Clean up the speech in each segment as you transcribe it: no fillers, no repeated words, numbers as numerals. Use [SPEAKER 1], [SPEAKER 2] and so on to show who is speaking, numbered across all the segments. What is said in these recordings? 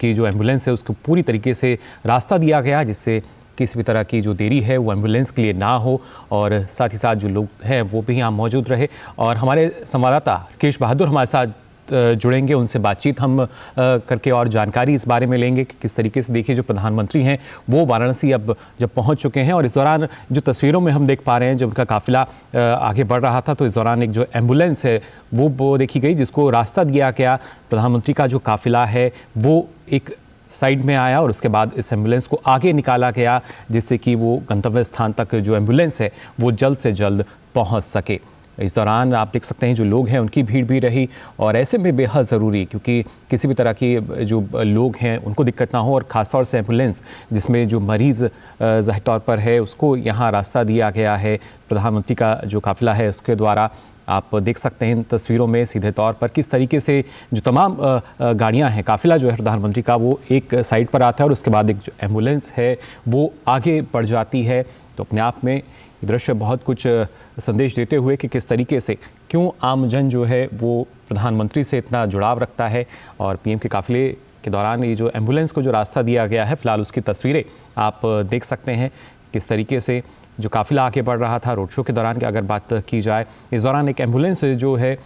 [SPEAKER 1] कि जो एम्बुलेंस है उसको पूरी तरीके से रास्ता दिया गया, जिससे किसी भी तरह की जो देरी है वो एम्बुलेंस के लिए ना हो, और साथ ही साथ जो लोग हैं वो भी यहाँ मौजूद रहे। और हमारे संवाददाता राकेश बहादुर हमारे साथ जुड़ेंगे, उनसे बातचीत हम करके और जानकारी इस बारे में लेंगे कि किस तरीके से देखिए जो प्रधानमंत्री हैं वो वाराणसी अब जब पहुंच चुके हैं, और इस दौरान जो तस्वीरों में हम देख पा रहे हैं जब उनका काफिला आगे बढ़ रहा था, तो इस दौरान एक जो एम्बुलेंस है वो देखी गई, जिसको रास्ता दिया गया। प्रधानमंत्री का जो काफिला है वो एक साइड में आया और उसके बाद इस एम्बुलेंस को आगे निकाला गया, जिससे कि वो गंतव्य स्थान तक जो एम्बुलेंस है वो जल्द से जल्द पहुंच सके। इस दौरान आप देख सकते हैं जो लोग हैं उनकी भीड़ भी रही, और ऐसे में बेहद ज़रूरी, क्योंकि किसी भी तरह की जो लोग हैं उनको दिक्कत ना हो, और ख़ासतौर से एम्बुलेंस जिसमें जो मरीज़ ज़ाहिर तौर पर है उसको यहाँ रास्ता दिया गया है प्रधानमंत्री का जो काफिला है उसके द्वारा। आप देख सकते हैं इन तस्वीरों में सीधे तौर पर किस तरीके से जो तमाम गाड़ियां हैं, काफिला जो है प्रधानमंत्री का वो एक साइड पर आता है, और उसके बाद एक जो एम्बुलेंस है वो आगे बढ़ जाती है। तो अपने आप में ये दृश्य बहुत कुछ संदेश देते हुए कि किस तरीके से क्यों आमजन जो है वो प्रधानमंत्री से इतना जुड़ाव रखता है। और पीएम के काफिले के दौरान ये जो एम्बुलेंस को जो रास्ता दिया गया है, फिलहाल उसकी तस्वीरें आप देख सकते हैं किस तरीके से जो काफिला आगे बढ़ रहा था। रोड शो के दौरान की अगर बात की जाए, इस दौरान एक एम्बुलेंस जो है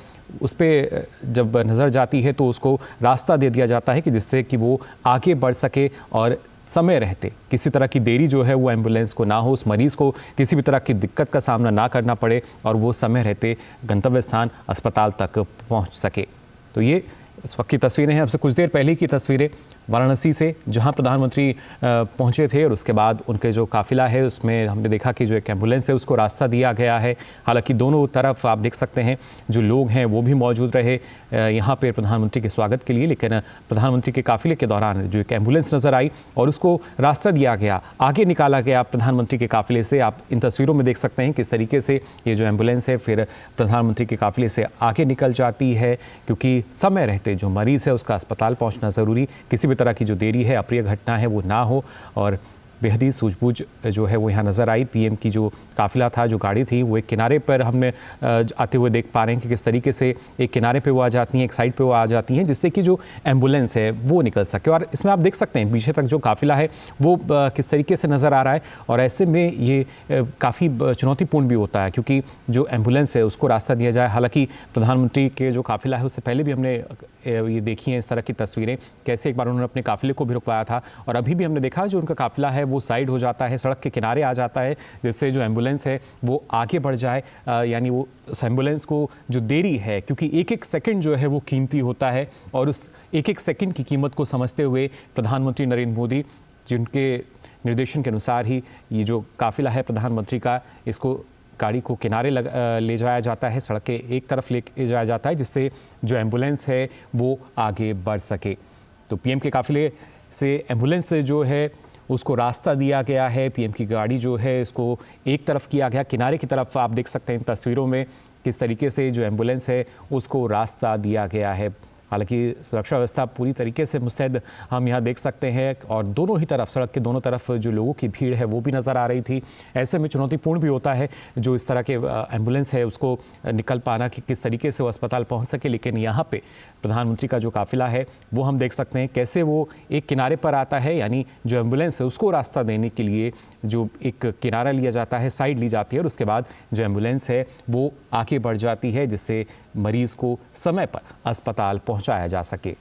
[SPEAKER 1] उस पर जब नज़र जाती है तो उसको रास्ता दे दिया जाता है कि जिससे कि वो आगे बढ़ सके, और समय रहते किसी तरह की देरी जो है वो एम्बुलेंस को ना हो, उस मरीज़ को किसी भी तरह की दिक्कत का सामना ना करना पड़े, और वो समय रहते गंतव्य स्थान अस्पताल तक पहुंच सके। तो ये इस वक्त की तस्वीरें हैं, अब से कुछ देर पहले की तस्वीरें वाराणसी से, जहां प्रधानमंत्री पहुंचे थे, और उसके बाद उनके जो काफिला है उसमें हमने देखा कि जो एक एम्बुलेंस है उसको रास्ता दिया गया है। हालांकि दोनों तरफ आप देख सकते हैं जो लोग हैं वो भी मौजूद रहे यहां पे प्रधानमंत्री के स्वागत के लिए, लेकिन प्रधानमंत्री के काफिले के दौरान जो एक एम्बुलेंस नज़र आई और उसको रास्ता दिया गया, आगे निकाला गया प्रधानमंत्री के काफिले से। आप इन तस्वीरों में देख सकते हैं किस तरीके से ये जो एम्बुलेंस है फिर प्रधानमंत्री के काफिले से आगे निकल जाती है, क्योंकि समय रहते जो मरीज़ है उसका अस्पताल पहुँचना ज़रूरी, किसी भी तरह की जो देरी है, अप्रिय घटना है वो ना हो। और बेहद ही सूझबूझ जो है वो यहाँ नज़र आई। पीएम की जो काफिला था, जो गाड़ी थी, वो एक किनारे पर हमने आते हुए देख पा रहे हैं कि किस तरीके से एक किनारे पे वो आ जाती हैं, एक साइड पे वो आ जाती हैं, जिससे कि जो एम्बुलेंस है वो निकल सके। और इसमें आप देख सकते हैं पीछे तक जो काफिला है वो किस तरीके से नज़र आ रहा है, और ऐसे में ये काफ़ी चुनौतीपूर्ण भी होता है, क्योंकि जो एम्बुलेंस है उसको रास्ता दिया जाए। हालाँकि प्रधानमंत्री के जो काफिला है उससे पहले भी हमने ये देखी हैं इस तरह की तस्वीरें, कैसे एक बार उन्होंने अपने काफिले को भी रुकवाया था, और अभी भी हमने देखा जो उनका काफिला है वो साइड हो जाता है, सड़क के किनारे आ जाता है, जिससे जो एम्बुलेंस है वो आगे बढ़ जाए। यानी वो उस एम्बुलेंस को जो देरी है, क्योंकि एक एक सेकंड जो है वो कीमती होता है, और उस एक एक सेकंड की कीमत को समझते हुए प्रधानमंत्री नरेंद्र मोदी, जिनके निर्देशन के अनुसार ही ये जो काफिला है प्रधानमंत्री का, इसको गाड़ी को किनारे ले जाया जाता है, सड़क के एक तरफ ले जाया जाता है, जिससे जो एम्बुलेंस है वो आगे बढ़ सके। तो पीएम के काफिले से एम्बुलेंस जो है उसको रास्ता दिया गया है, पीएम की गाड़ी जो है इसको एक तरफ किया गया, किनारे की तरफ आप देख सकते हैं इन तस्वीरों में किस तरीके से जो एम्बुलेंस है उसको रास्ता दिया गया है। हालांकि सुरक्षा व्यवस्था पूरी तरीके से मुस्तैद हम यहाँ देख सकते हैं, और दोनों ही तरफ, सड़क के दोनों तरफ जो लोगों की भीड़ है वो भी नज़र आ रही थी। ऐसे में चुनौतीपूर्ण भी होता है जो इस तरह के एम्बुलेंस है उसको निकल पाना कि किस तरीके से वो अस्पताल पहुँच सके। लेकिन यहाँ पे प्रधानमंत्री का जो काफिला है वो हम देख सकते हैं कैसे वो एक किनारे पर आता है, यानी जो एम्बुलेंस है उसको रास्ता देने के लिए जो एक किनारा लिया जाता है, साइड ली जाती है, और उसके बाद जो एम्बुलेंस है वो आगे बढ़ जाती है, जिससे मरीज को समय पर अस्पताल पहुंचाया जा सके।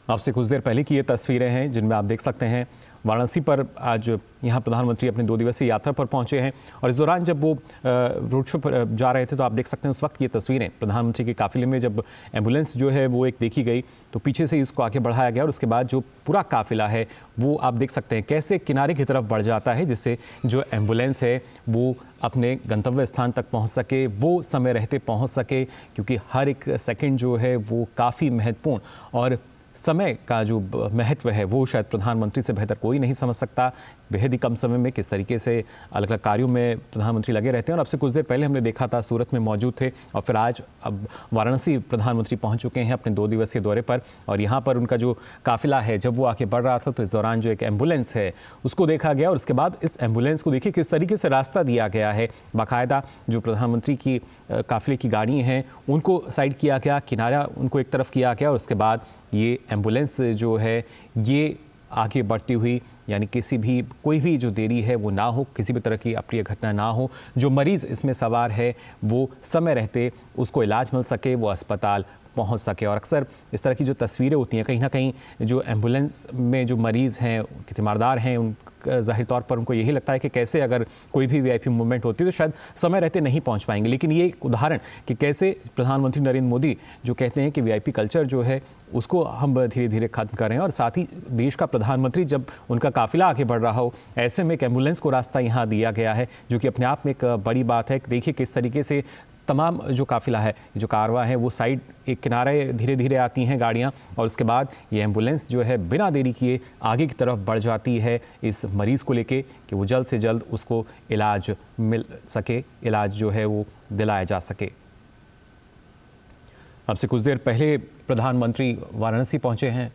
[SPEAKER 1] आपसे कुछ देर पहले की ये तस्वीरें हैं जिनमें आप देख सकते हैं वाराणसी पर आज यहाँ प्रधानमंत्री अपने 2 दिवसीय यात्रा पर पहुंचे हैं, और इस दौरान जब वो रोड शो पर जा रहे थे तो आप देख सकते हैं उस वक्त ये तस्वीरें प्रधानमंत्री के काफिले में जब एम्बुलेंस जो है वो एक देखी गई तो पीछे से इसको आगे बढ़ाया गया, और उसके बाद जो पूरा काफिला है वो आप देख सकते हैं कैसे किनारे की तरफ बढ़ जाता है, जिससे जो एम्बुलेंस है वो अपने गंतव्य स्थान तक पहुँच सके, वो समय रहते पहुँच सके, क्योंकि हर एक सेकेंड जो है वो काफ़ी महत्वपूर्ण, और समय का जो महत्व है वो शायद प्रधानमंत्री से बेहतर कोई नहीं समझ सकता। बेहद ही कम समय में किस तरीके से अलग अलग कार्यों में प्रधानमंत्री लगे रहते हैं, और अब से कुछ देर पहले हमने देखा था सूरत में मौजूद थे, और फिर आज अब वाराणसी प्रधानमंत्री पहुंच चुके हैं अपने 2 दिवसीय दौरे पर। और यहाँ पर उनका जो काफिला है जब वो आगे बढ़ रहा था तो इस दौरान जो एक एम्बुलेंस है उसको देखा गया, और उसके बाद इस एम्बुलेंस को देखिए किस तरीके से रास्ता दिया गया है। बाकायदा जो प्रधानमंत्री की काफिले की गाड़ी हैं उनको साइड किया गया, किनारा उनको एक तरफ किया गया, और उसके बाद ये एम्बुलेंस जो है ये आगे बढ़ती हुई, यानी कोई भी जो देरी है वो ना हो, किसी भी तरह की अप्रिय घटना ना हो, जो मरीज़ इसमें सवार है वो समय रहते उसको इलाज मिल सके, वो अस्पताल पहुंच सके। और अक्सर इस तरह की जो तस्वीरें होती हैं, कहीं ना कहीं जो एम्बुलेंस में जो मरीज़ हैं, तीमारदार हैं, उन ज़ाहिर तौर पर उनको यही लगता है कि कैसे अगर कोई भी वीआईपी मूवमेंट होती है तो शायद समय रहते नहीं पहुंच पाएंगे। लेकिन ये एक उदाहरण कि कैसे प्रधानमंत्री नरेंद्र मोदी जो कहते हैं कि वीआईपी कल्चर जो है उसको हम धीरे धीरे खत्म कर रहे हैं, और साथ ही देश का प्रधानमंत्री जब उनका काफिला आगे बढ़ रहा हो, ऐसे में एक एम्बुलेंस को रास्ता यहाँ दिया गया है, जो कि अपने आप में एक बड़ी बात है। देखिए किस तरीके से तमाम जो काफिला है, जो कारवां है, वो साइड एक किनारे धीरे धीरे आती हैं गाड़ियाँ, और उसके बाद ये एम्बुलेंस जो है बिना देरी किए आगे की तरफ बढ़ जाती है इस मरीज़ को लेके कि वो जल्द से जल्द उसको इलाज मिल सके, इलाज जो है वो दिलाया जा सके। अब से कुछ देर पहले प्रधानमंत्री वाराणसी पहुंचे हैं